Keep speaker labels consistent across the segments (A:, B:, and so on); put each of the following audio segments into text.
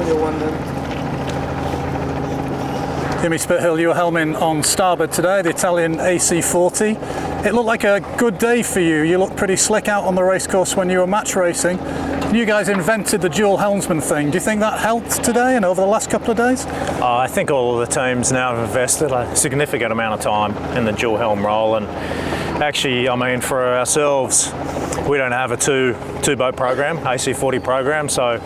A: new one then.
B: Jimmy Spithill, you were helming on starboard today, the Italian AC40. It looked like a good day for you. You looked pretty slick out on the racecourse when you were match racing. You guys invented the dual helmsman thing. Do you think that helped today and over the last couple of days?
C: I think all of the teams now have invested a significant amount of time in the dual helm role, and actually, I mean, for ourselves, we don't have a two boat program, AC40 program, so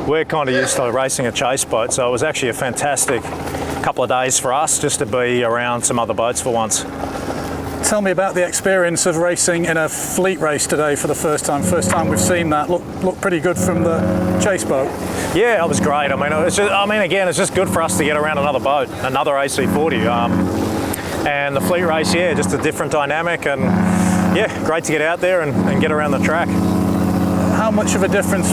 C: we're kind of used to racing a chase boat. So it was actually a fantastic couple of days for us just to be around some other boats for once.
B: Tell me about the experience of racing in a fleet race today for the first time. First time we've seen that. Looked pretty good from the chase boat.
C: Yeah, it was great. I mean, again, it's just good for us to get around another boat, another AC40. And the fleet race, yeah, just a different dynamic, and yeah, great to get out there and get around the track.
B: How much of a difference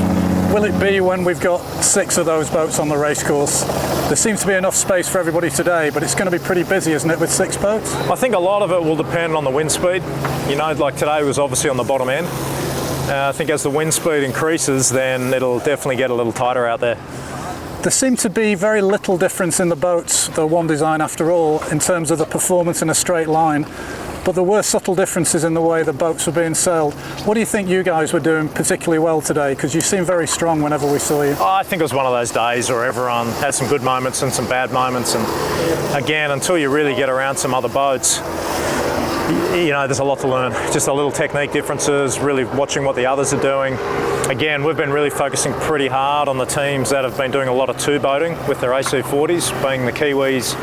B: will it be when we've got 6 of those boats on the racecourse? There seems to be enough space for everybody today, but it's going to be pretty busy, isn't it, with 6 boats?
C: I think a lot of it will depend on the wind speed. You know, like today was obviously on the bottom end. I think as the wind speed increases, then it'll definitely get a little tighter out there.
B: There seemed to be very little difference in the boats, the one design after all, in terms of the performance in a straight line. But there were subtle differences in the way the boats were being sailed. What do you think you guys were doing particularly well today? Because you seem very strong whenever we saw you.
C: I think it was one of those days where everyone had some good moments and some bad moments. And again, until you really get around some other boats, you know, there's a lot to learn. Just a little technique differences, really watching what the others are doing. Again, we've been really focusing pretty hard on the teams that have been doing a lot of two boating with their AC40s, being the Kiwis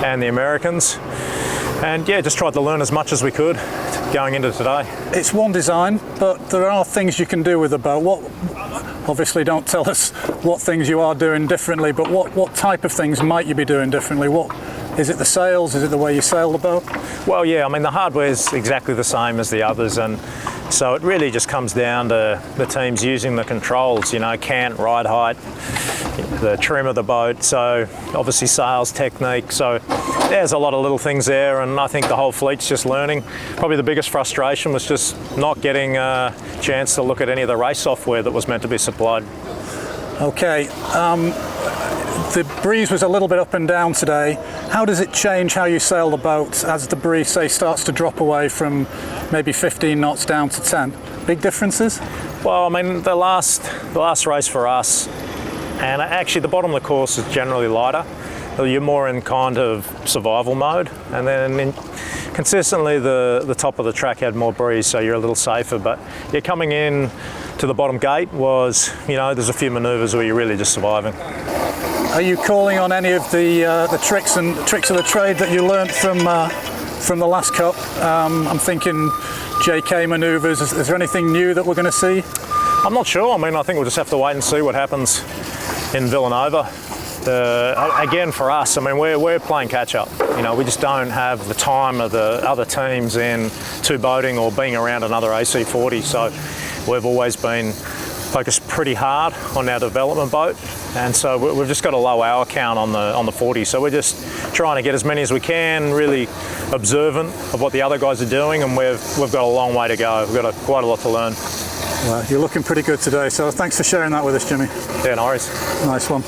C: and the Americans. And yeah, just tried to learn as much as we could going into today.
B: It's one design, but there are things you can do with the boat. Obviously don't tell us what things you are doing differently, but what type of things might you be doing differently? Is it the sails? Is it the way you sail the boat?
C: Well, yeah, I mean, the hardware is exactly the same as the others, and so it really just comes down to the teams using the controls, you know, cant, ride height, the trim of the boat, so obviously sails, technique, so there's a lot of little things there, and I think the whole fleet's just learning. Probably the biggest frustration was just not getting a chance to look at any of the race software that was meant to be supplied.
B: Okay, the breeze was a little bit up and down today. How does it change how you sail the boat as the breeze, say, starts to drop away from maybe 15 knots down to 10? Big differences?
C: Well, I mean, the last race for us, and actually the bottom of the course is generally lighter. You're more in kind of survival mode, and then consistently the top of the track had more breeze, so you're a little safer. But yeah, coming in to the bottom gate was, you know, there's a few manoeuvres where you're really just surviving.
B: Are you calling on any of the tricks of the trade that you learnt from the last Cup? I'm thinking JK manoeuvres. Is there anything new that we're going to see?
C: I'm not sure. I mean, I think we'll just have to wait and see what happens in Villanova. Again, for us, I mean, we're playing catch-up. You know, we just don't have the time of the other teams in two boating or being around another AC40. So we've always been focused pretty hard on our development boat, and so we've just got a low hour count on the 40. So we're just trying to get as many as we can, really observant of what the other guys are doing, and we've got a long way to go. We've got quite a lot to learn.
B: Well, you're looking pretty good today, so thanks for sharing that with us, Jimmy.
C: Yeah, no worries.
B: Nice one.